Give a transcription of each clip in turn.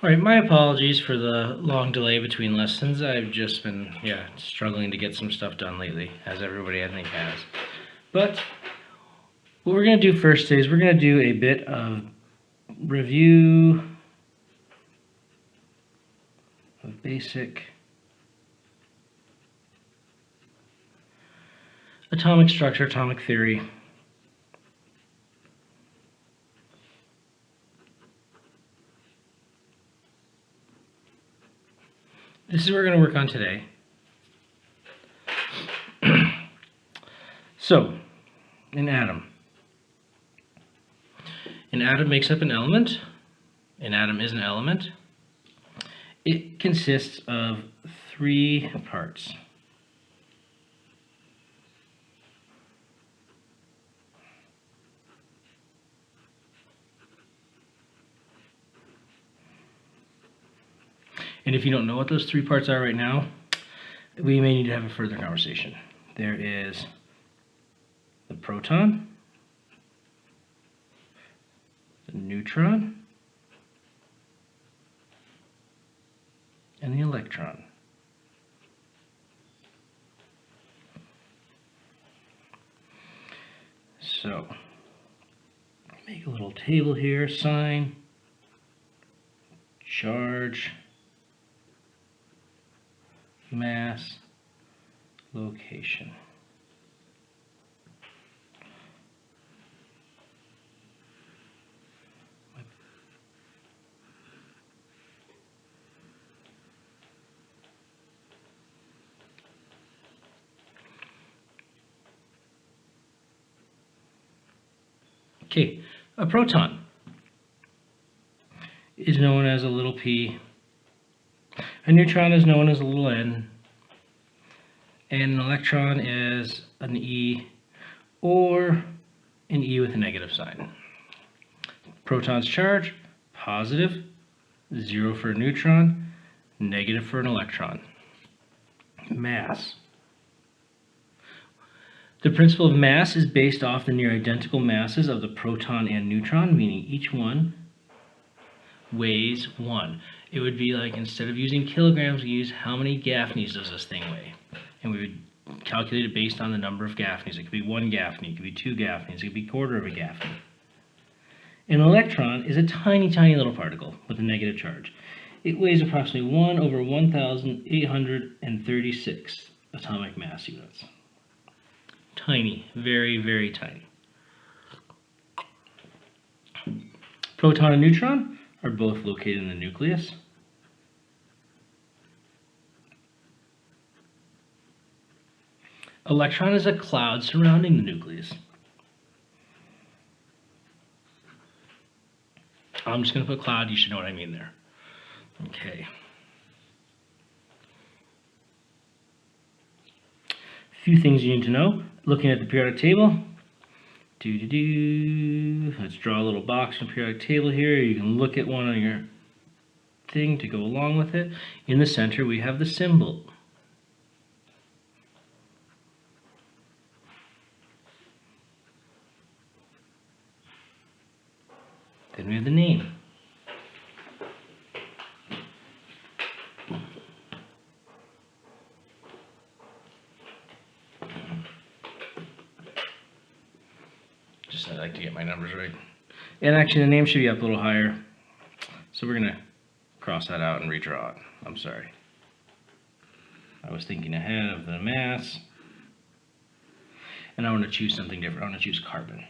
All right, my apologies for the long delay between lessons. I've just been, struggling to get some stuff done lately, as everybody I think has. But what we're going to do first is we're going to do a bit of review of basic atomic structure, atomic theory. This is what we're going to work on today. So, an atom. An atom makes up an element. An atom is an element. It consists of 3 parts. And if you don't know what those 3 parts are right now, we may need to have a further conversation. There is the proton, the neutron, and the electron. So, make a little table here, sign, charge, mass, location. Okay, a proton is known as a little p. A neutron is known as a little n. And an electron is an E or an E with a negative sign. Proton's charge, positive, 0 for a neutron, negative for an electron. Mass. The principle of mass is based off the near identical masses of the proton and neutron, meaning each one weighs 1. It would be like, instead of using kilograms, we use how many Gaffneys does this thing weigh. And we would calculate it based on the number of Gaffneys. It could be 1 Gaffney, it could be 2 Gaffneys, it could be a quarter of a Gaffney. An electron is a tiny, tiny little particle with a negative charge. It weighs approximately 1 over 1,836 atomic mass units. Tiny, very, very tiny. Proton and neutron are both located in the nucleus. Electron is a cloud surrounding the nucleus. I'm just going to put cloud, you should know what I mean there. Okay. A few things you need to know. Looking at the periodic table, let's draw a little box in the periodic table here. You can look at one on your thing to go along with it. In the center, we have the symbol. Then we have the name. Just I like to get my numbers right. And actually the name should be up a little higher. So we're going to cross that out and redraw it. I'm sorry. I was thinking ahead of the mass. And I want to choose something different. I want to choose carbon.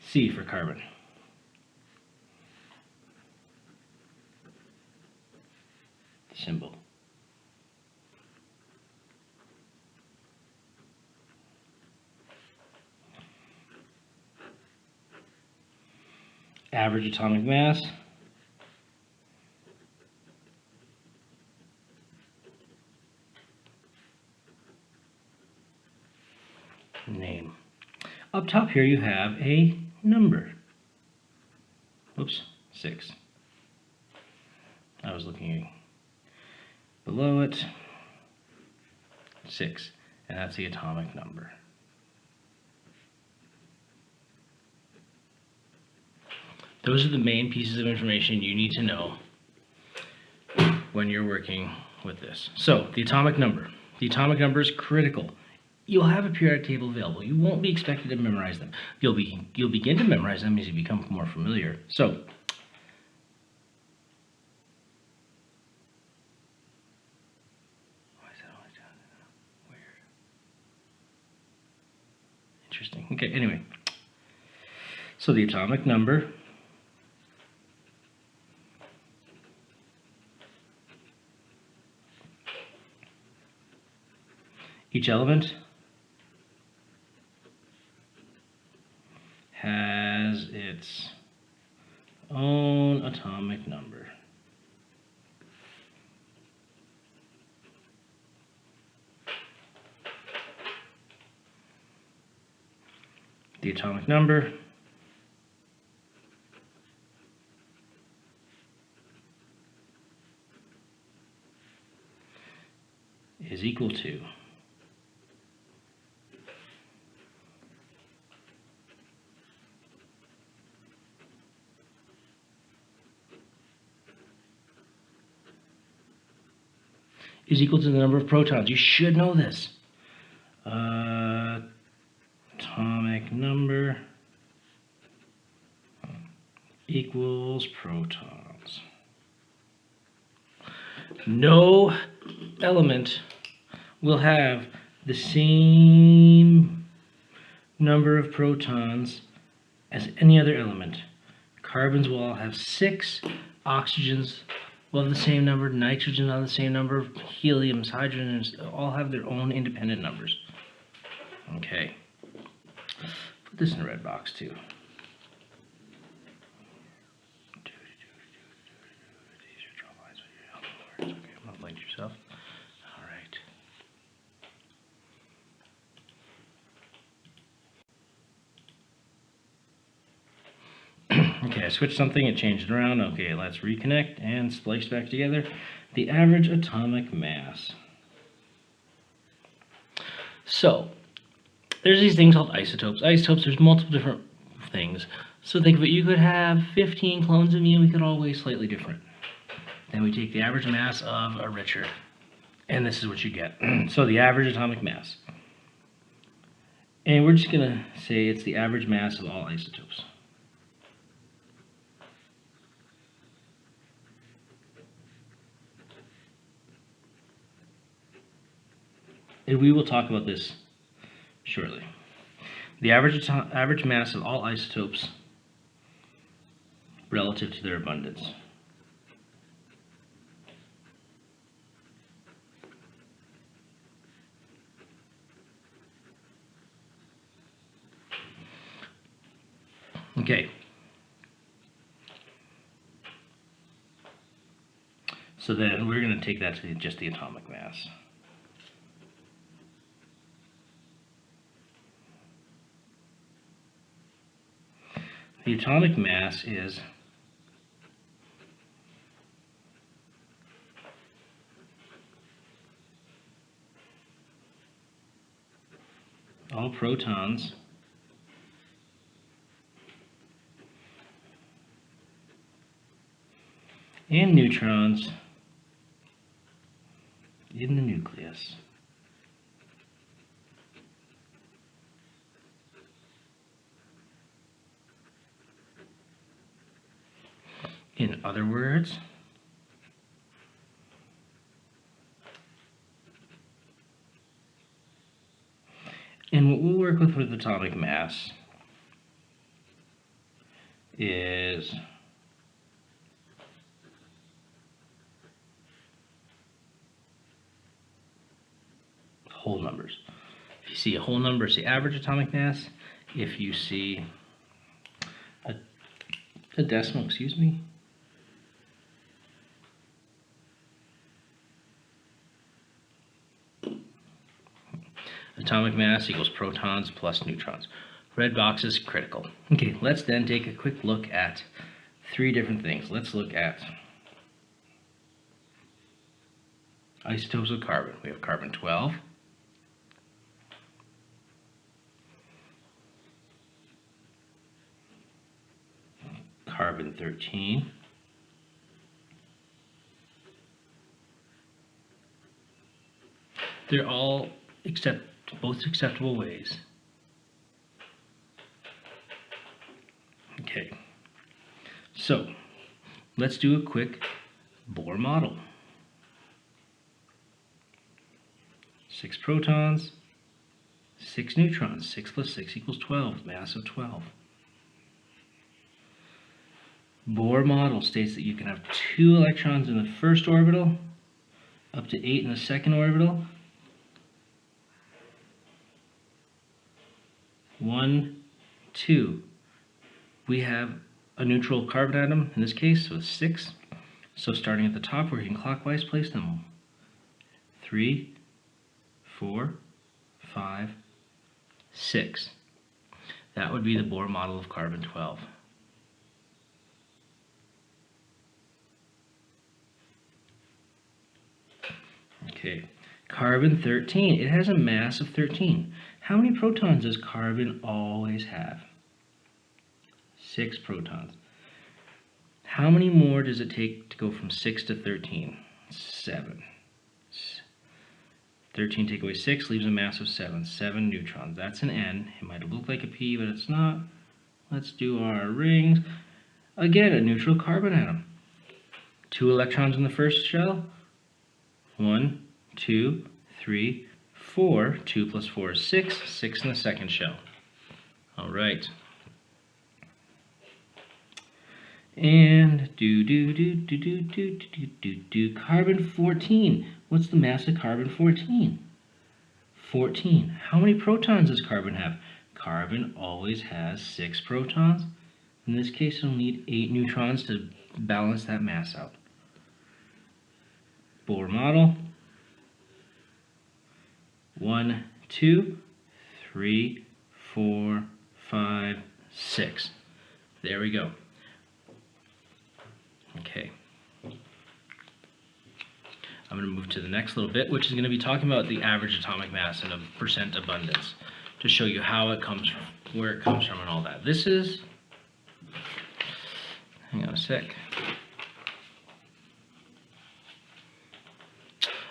C for carbon. Symbol. Average atomic mass. Name. Up top here you have a number. Oops, 6. I was looking below it. 6, and that's the atomic number. Those are the main pieces of information you need to know when you're working with this. So, the atomic number. The atomic number is critical. You'll have a periodic table available. You won't be expected to memorize them. You'll begin to memorize them as you become more familiar. So, why is that always down? Weird. Interesting. Okay, anyway. So the atomic number each element has its own atomic number. The atomic number is equal to the number of protons. You should know this. Atomic number equals protons. No element will have the same number of protons as any other element. Carbons will all have 6, oxygens will have the same number, nitrogen will have the same number, heliums, hydrogens all have their own independent numbers. Okay. Put this in a red box too. Okay, I'm not like yourself. All right. Okay, I switched something, it changed it around. Okay, let's reconnect and splice back together. The average atomic mass. So, there's these things called isotopes. Isotopes, there's multiple different things. So think of it, you could have 15 clones of me and we could all weigh slightly different. Then we take the average mass of a Richard, and this is what you get. So the average atomic mass. And we're just going to say it's the average mass of all isotopes. And we will talk about this shortly. The average mass of all isotopes relative to their abundance. Okay. So then we're going to take that to just the atomic mass. The atomic mass is all protons and neutrons in the nucleus. In other words, and what we'll work with atomic mass is whole numbers. If you see a whole number, it's the average atomic mass. If you see a decimal, excuse me, atomic mass equals protons plus neutrons. Red box is critical. Okay, let's then take a quick look at 3 different things. Let's look at isotopes of carbon. We have carbon 12, carbon carbon 13. They're all both acceptable ways. Okay, so let's do a quick Bohr model. 6 protons, 6 neutrons. 6 plus 6 equals 12, mass of 12. Bohr model states that you can have 2 electrons in the first orbital, up to 8 in the second orbital, 1, 2. We have a neutral carbon atom, in this case, with 6. So starting at the top, we're going clockwise, place them. 3, 4, 5, 6. That would be the Bohr model of carbon 12. Okay, carbon 13. It has a mass of 13. How many protons does carbon always have? 6 protons. How many more does it take to go from 6 to 13? 7. 13 take away 6 leaves a mass of 7. 7 neutrons. That's an N. It might have looked like a P, but it's not. Let's do our rings. Again, a neutral carbon atom. 2 electrons in the first shell. 1, 2, 3, 4. 2 plus 4 is 6. 6 in the second shell. All right. And carbon 14. What's the mass of carbon 14? 14. How many protons does carbon have? Carbon always has 6 protons. In this case, it'll need 8 neutrons to balance that mass out. Bohr model. 1, 2, 3, 4, 5, 6. There we go. Okay. I'm going to move to the next little bit, which is going to be talking about the average atomic mass and a percent abundance to show you how it comes from, where it comes from, and all that. This is, hang on a sec.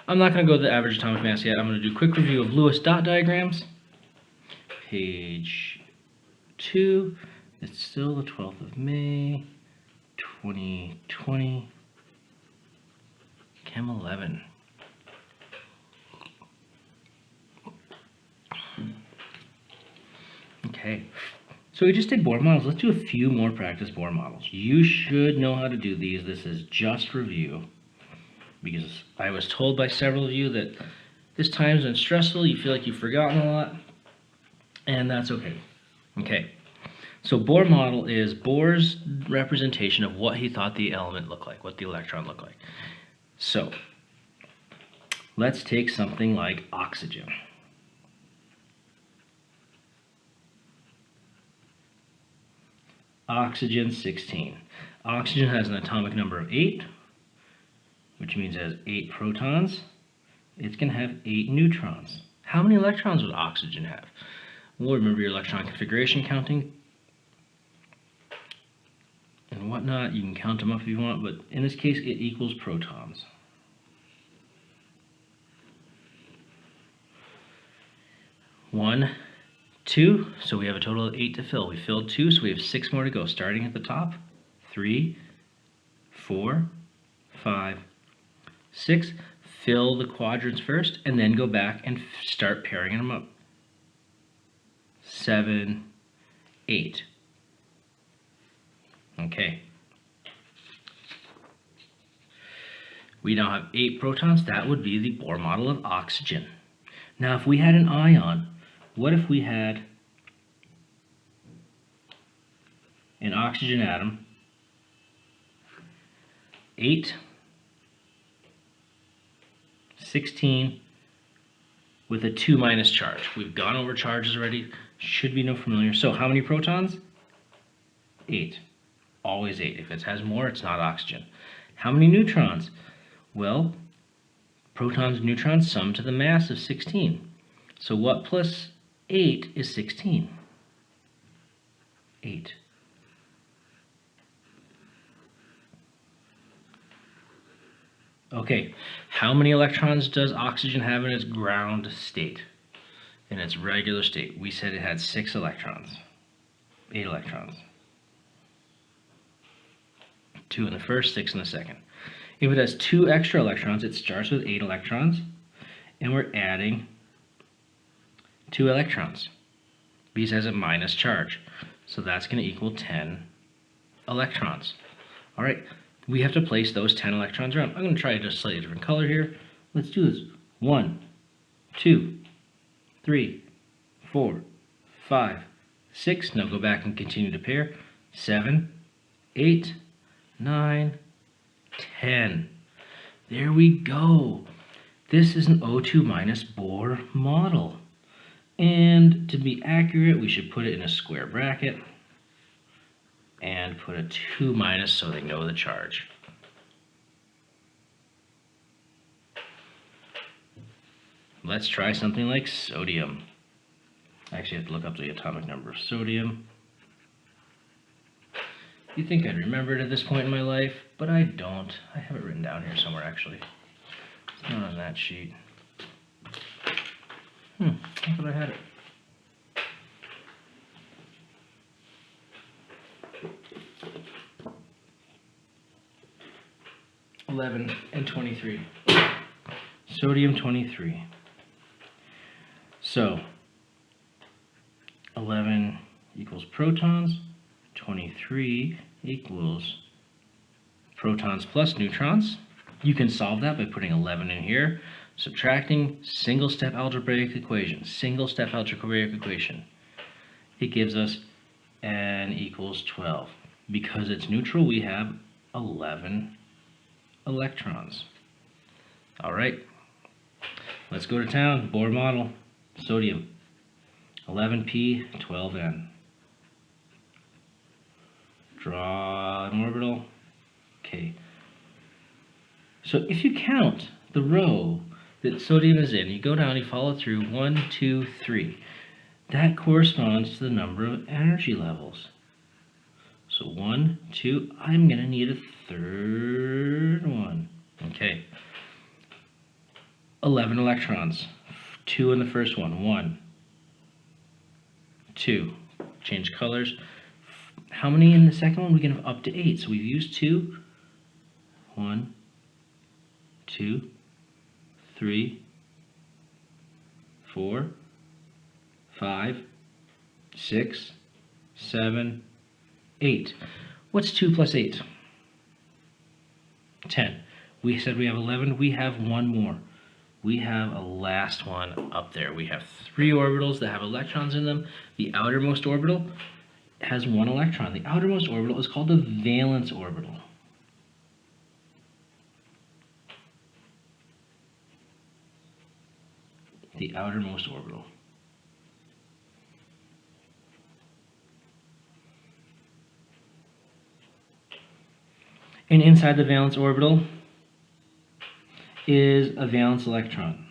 I'm not going to go to the average atomic mass yet. I'm going to do a quick review of Lewis dot diagrams. Page 2. It's still the 12th of May, 2020. Chem 11. Okay, so we just did Bohr models. Let's do a few more practice Bohr models. You should know how to do these. This is just review, because I was told by several of you that this time's been stressful, you feel like you've forgotten a lot, and that's okay. Okay, so Bohr model is Bohr's representation of what he thought the element looked like, what the electron looked like. So, let's take something like oxygen. Oxygen 16. Oxygen has an atomic number of 8, which means it has 8 protons. It's going to have 8 neutrons. How many electrons would oxygen have? Well, remember your electron configuration counting and whatnot. You can count them up if you want, but in this case, it equals protons. One, 2, so we have a total of 8 to fill. We filled 2, so we have 6 more to go, starting at the top. 3, 4, 5, 6. Fill the quadrants first, and then go back and start pairing them up. 7, 8. Okay. We now have 8 protons. That would be the Bohr model of oxygen. Now, if we had an ion, what if we had an oxygen atom, 8, 16, with a 2 minus charge? We've gone over charges already. Should be no familiar. So how many protons? 8. Always 8. If it has more, it's not oxygen. How many neutrons? Well, protons and neutrons sum to the mass of 16. So what plus 8 is 16? 8. Okay, how many electrons does oxygen have in its ground state? In its regular state, we said it had 6 electrons, 8 electrons. 2 in the first, 6 in the second. If it has 2 extra electrons, it starts with 8 electrons, and we're adding 2 electrons because it has a minus charge. So that's going to equal 10 electrons. All right, we have to place those 10 electrons around. I'm going to try just a slightly different color here. Let's do this. 1, 2, 3, 4, 5, 6. Now go back and continue to pair. 7, 8, 9, 10. There we go. This is an O2 minus Bohr model. And to be accurate, we should put it in a square bracket and put a 2 minus so they know the charge. Let's try something like sodium. I actually have to look up the atomic number of sodium. You'd think I'd remember it at this point in my life, but I don't. I have it written down here somewhere, actually. It's not on that sheet. I thought I had it. (11 and 23). Sodium 23. So 11 equals protons, 23 equals protons plus neutrons. You can solve that by putting 11 in here, subtracting single-step algebraic equation. Single-step algebraic equation. It gives us n equals 12. Because it's neutral, we have 11 electrons. All right, let's go to town. Bohr model, sodium, 11p, 12n. Draw an orbital. Okay. So if you count the row that sodium is in, you go down, you follow through 1, 2, 3. That corresponds to the number of energy levels. So 1, 2, I'm going to need a third one. Okay. 11 electrons. 2 in the first one. 1, 2. Change colors. How many in the second one? We can have up to 8. So we've used 2. 1, 2, 3, 4, 5, 6, 7, 8. What's 2 plus 8? 10. We said we have 11. We have one more. We have a last one up there. We have 3 orbitals that have electrons in them. The outermost orbital has 1 electron. The outermost orbital is called the valence orbital. The outermost orbital. And inside the valence orbital is a valence electron.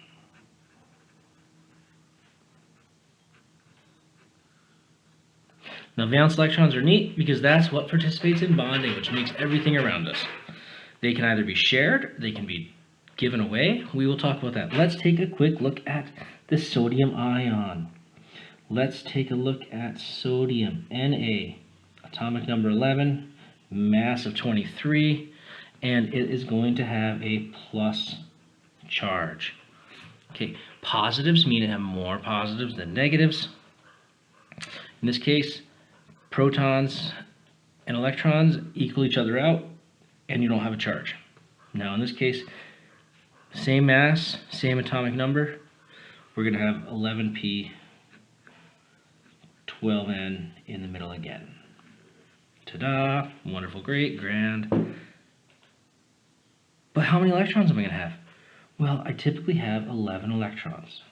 Now valence electrons are neat because that's what participates in bonding, which makes everything around us. They can either be shared, they can be given away. We will talk about that. Let's take a quick look at the sodium ion. Let's take a look at sodium, Na, atomic number 11, mass of 23, and it is going to have a plus charge. Okay, positives mean it have more positives than negatives. In this case, protons and electrons equal each other out, and you don't have a charge. Now in this case, same mass, same atomic number, we're going to have 11p, 12n in the middle again. Ta-da! Wonderful, great, grand. But how many electrons am I going to have? Well, I typically have 11 electrons.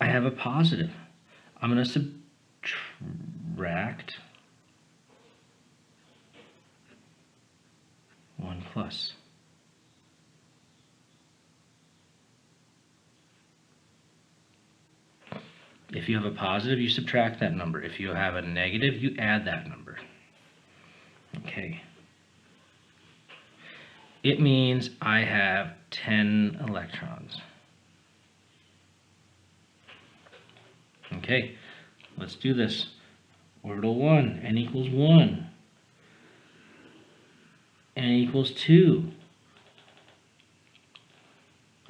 I have a positive. I'm going to subtract 1 plus. If you have a positive, you subtract that number. If you have a negative, you add that number. Okay. It means I have 10 electrons. Okay, let's do this. Orbital 1, n equals 1. N equals 2.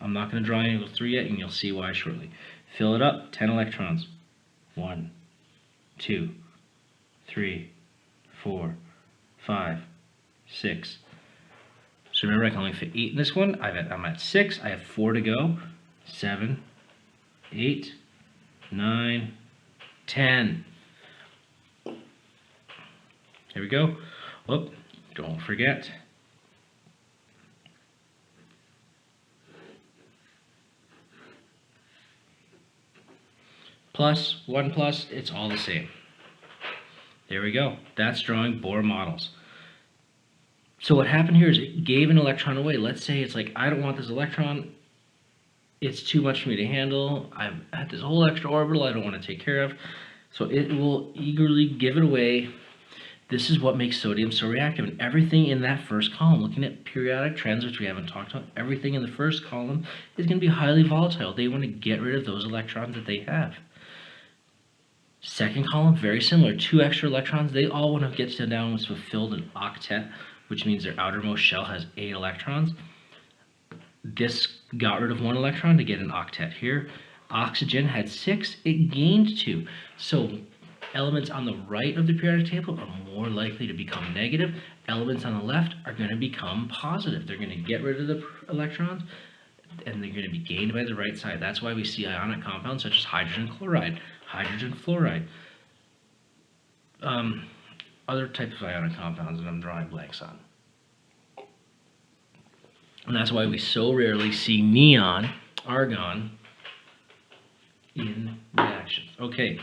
I'm not going to draw n equals 3 yet, and you'll see why shortly. Fill it up, 10 electrons. 1, 2, 3, 4, 5, 6. So remember, I can only fit 8 in this one. I'm at 6. I have 4 to go. 7, 8, 9, 10. Here we go. Whoop, don't forget. Plus, 1 plus, it's all the same. There we go. That's drawing Bohr models. So what happened here is it gave an electron away. Let's say it's like, I don't want this electron. It's too much for me to handle. I've had this whole extra orbital I don't want to take care of. So it will eagerly give it away. This is what makes sodium so reactive. And everything in that first column, looking at periodic trends, which we haven't talked about, everything in the first column is going to be highly volatile. They want to get rid of those electrons that they have. Second column, very similar. 2 extra electrons. They all want to get to down with fulfilled an octet, which means their outermost shell has 8 electrons. This got rid of 1 electron to get an octet here. Oxygen had 6, it gained 2. So elements on the right of the periodic table are more likely to become negative. Elements on the left are going to become positive. They're going to get rid of the electrons, and they're going to be gained by the right side. That's why we see ionic compounds such as hydrogen chloride, hydrogen fluoride, other types of ionic compounds that I'm drawing blanks on. And that's why we so rarely see neon, argon, in reactions. Okay.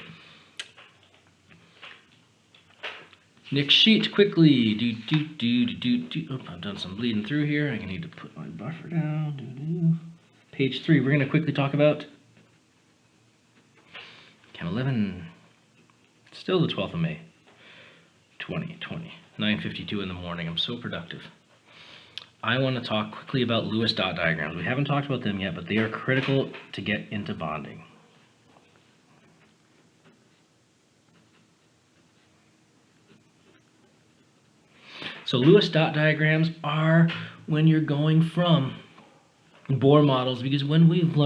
Next sheet, quickly. Oh, I've done some bleeding through here. I need to put my buffer down. Page 3. We're going to quickly talk about CHEM11. Still the 12th of May, 2020. 9:52 in the morning. I'm so productive. I want to talk quickly about Lewis dot diagrams. We haven't talked about them yet, but they are critical to get into bonding. So Lewis dot diagrams are when you're going from Bohr models, because when people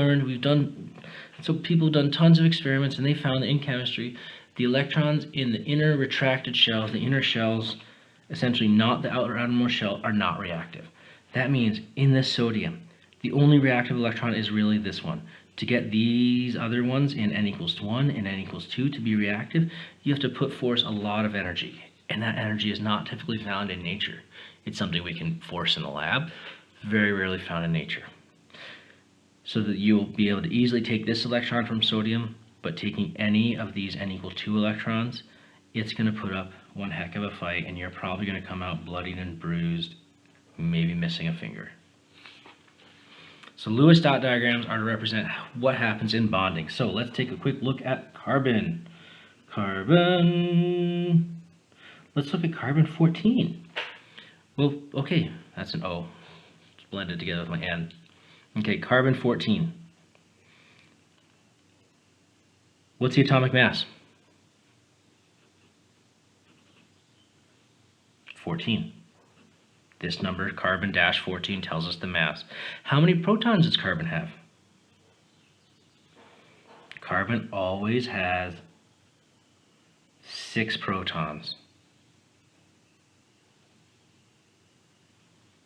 have done tons of experiments, and they found that in chemistry, the electrons in the inner retracted shells, the inner shells, essentially not the outermost shell, are not reactive. That means in this sodium, the only reactive electron is really this one. To get these other ones in n equals 1 and n equals 2 to be reactive, you have to put forth a lot of energy. And that energy is not typically found in nature. It's something we can force in the lab, very rarely found in nature. So that you'll be able to easily take this electron from sodium, but taking any of these n equal 2 electrons, it's going to put up one heck of a fight, and you're probably going to come out bloodied and bruised, maybe missing a finger. So Lewis dot diagrams are to represent what happens in bonding. So let's take a quick look at carbon. Let's look at carbon 14. Well, okay, that's an O. It's blended together with my N. Okay, carbon 14. What's the atomic mass? 14. This number, carbon-14, tells us the mass. How many protons does carbon have? Carbon always has 6 protons.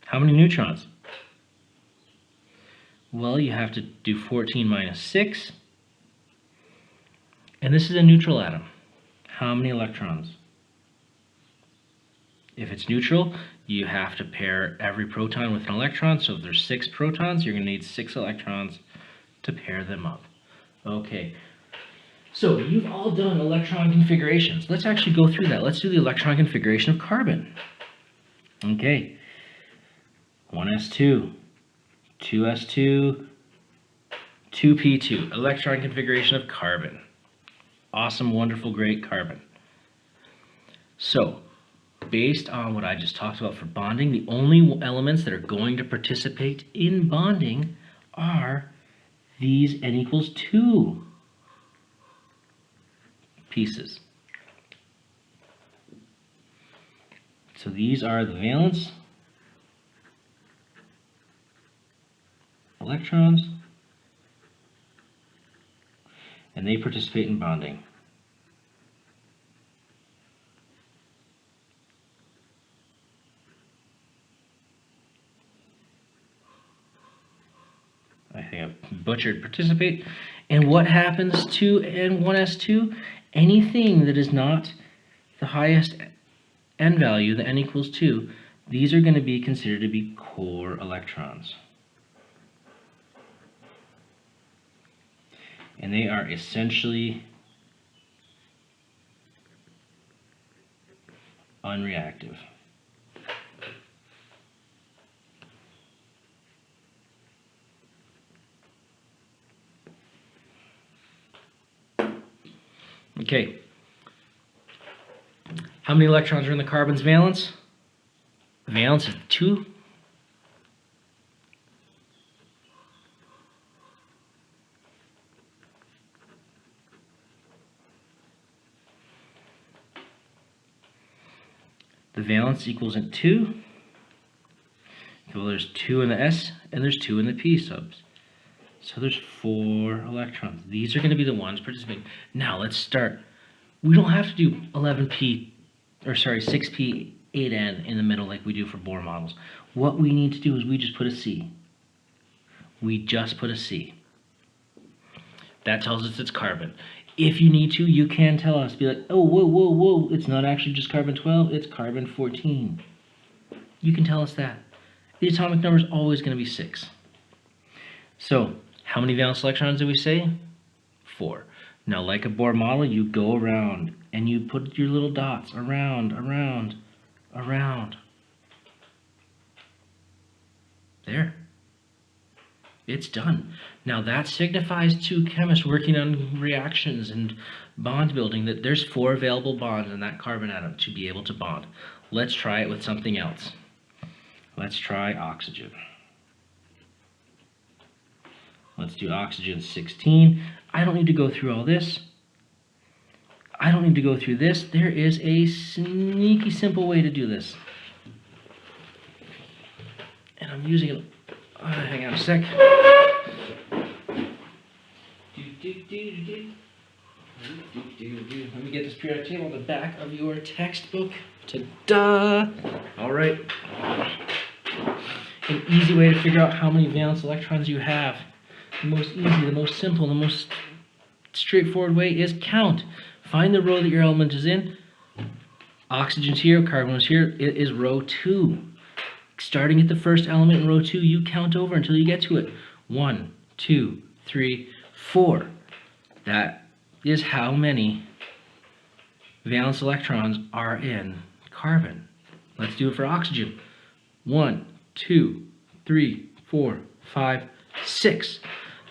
How many neutrons? Well, you have to do 14 minus 6. And this is a neutral atom. How many electrons? If it's neutral, you have to pair every proton with an electron. So if there's 6 protons, you're going to need 6 electrons to pair them up. Okay. So you've all done electron configurations. Let's actually go through that. Let's do the electron configuration of carbon. Okay. 1s2, 2s2, 2p2. Electron configuration of carbon. Awesome, wonderful, great carbon. So based on what I just talked about for bonding, the only elements that are going to participate in bonding are these n equals 2 pieces. So these are the valence electrons, and they participate in bonding. I think I butchered participate. And what happens to N1s2? Anything that is not the highest n value, the n equals 2, these are going to be considered to be core electrons. And they are essentially unreactive. Okay. How many electrons are in the carbon's valence? Valence is 2. The valence equals 2. Well, there's 2 in the S and there's 2 in the P subs. So there's 4 electrons. These are going to be the ones participating. Now let's start. We don't have to do 11p, or sorry, 6p, 8n in the middle like we do for Bohr models. What we need to do is we just put a C. We just put a C. That tells us it's carbon. If you need to, you can tell us. Be like, oh, whoa, whoa, whoa, it's not actually just carbon 12, it's carbon 14. You can tell us that. The atomic number is always going to be 6. So, how many valence electrons do we say? 4. Now, like a Bohr model, you go around and you put your little dots around, around, around. There. It's done. Now that signifies to chemists working on reactions and bond building that there's 4 available bonds in that carbon atom to be able to bond. Let's try it with something else. Let's try oxygen. Let's do oxygen 16. I don't need to go through all this. I don't need to go through this. There is a sneaky simple way to do this. And I'm using it. Hang on a sec. Let me get this periodic table on the back of your textbook. Ta-da! All right. An easy way to figure out how many valence electrons you have. The most easy, the most simple, the most straightforward way is count. Find the row that your element is in. Oxygen's here, carbon is here. It is row 2. Starting at the first element in row 2, you count over until you get to it. 1, 2, 3, 4. That is how many valence electrons are in carbon. Let's do it for oxygen. 1, 2, 3, 4, 5, 6.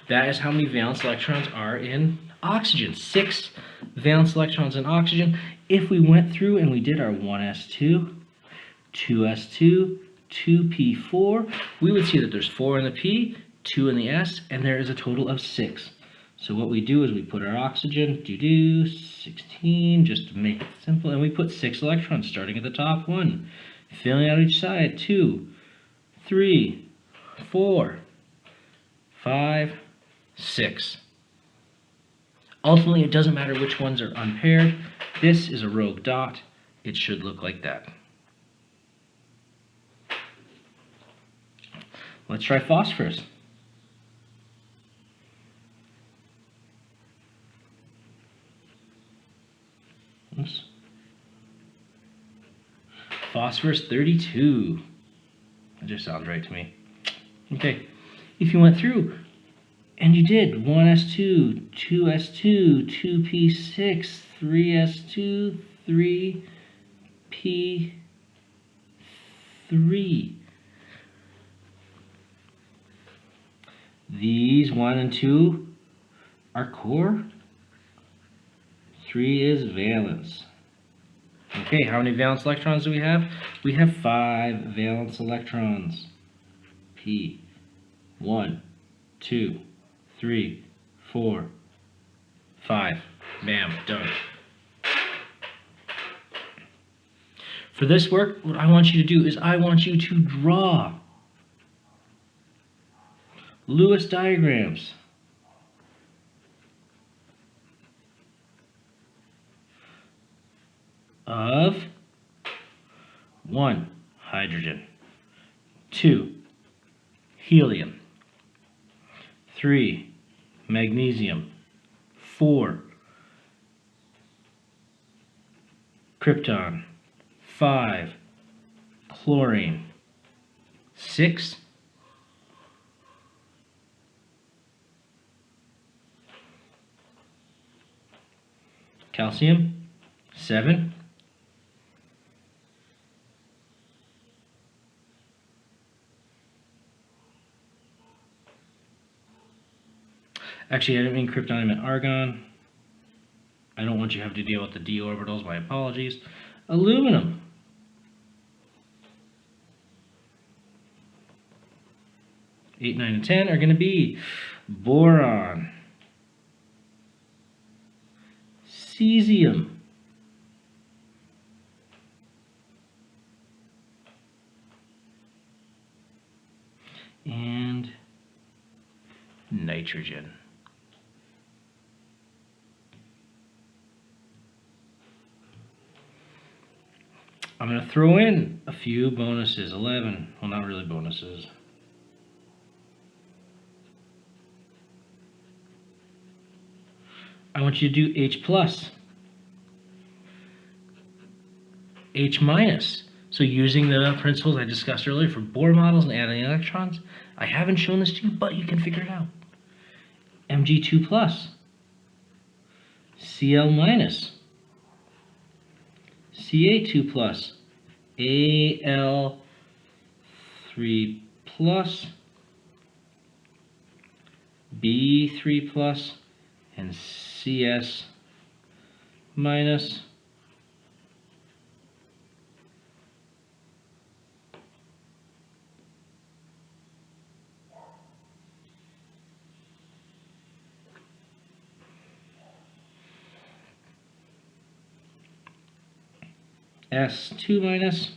That is how many valence electrons are in oxygen. 6 valence electrons in oxygen. If we went through and we did our 1s2, 2s2, 2p4, we would see that there's 4 in the P, 2 in the S, and there is a total of 6. So what we do is we put our oxygen, 16, just to make it simple, and we put 6 electrons starting at the top, 1, filling out each side, 2, 3, 4, 5, 6. Ultimately, it doesn't matter which ones are unpaired. This is a rogue dot. It should look like that. Let's try phosphorus. Oops. Phosphorus 32. That just sounds right to me. Okay, if you went through and you did 1s2, 2s2, 2p6, 3s2, 3p3. These 1 and 2 are core. 3 is valence. Okay, how many valence electrons do we have? We have 5 valence electrons. P. 1, 2, 3, 4, 5. Bam, done. For this work, what I want you to do is I want you to draw Lewis diagrams of 1, hydrogen, 2, helium, 3, magnesium, 4, krypton, 5, chlorine, 6, calcium, 7, actually I didn't mean krypton, I meant argon. I don't want you to have to deal with the d orbitals, my apologies. Aluminum. 8, 9, and 10 are going to be boron, cesium, and nitrogen. I'm going to throw in a few bonuses, 11, well not really bonuses. I want you to do H plus, H minus. So using the principles I discussed earlier for Bohr models and adding electrons, I haven't shown this to you, but you can figure it out. Mg2 plus, Cl minus, Ca2 plus, Al3 plus, B3 plus, and Cs minus, S2 minus,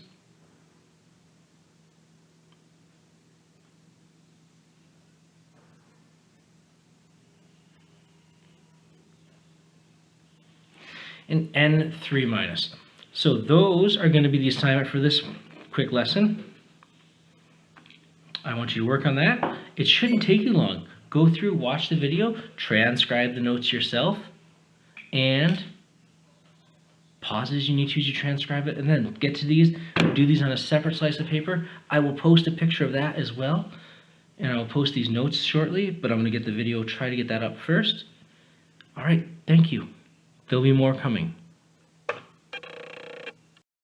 and N3 minus. So those are going to be the assignment for this quick lesson. I want you to work on that. It shouldn't take you long. Go through, watch the video, transcribe the notes yourself, and pause as you need to transcribe it, and then get to these, do these on a separate slice of paper. I will post a picture of that as well, and I will post these notes shortly, but I'm going to get the video, try to get that up first. All right, thank you. There'll be more coming.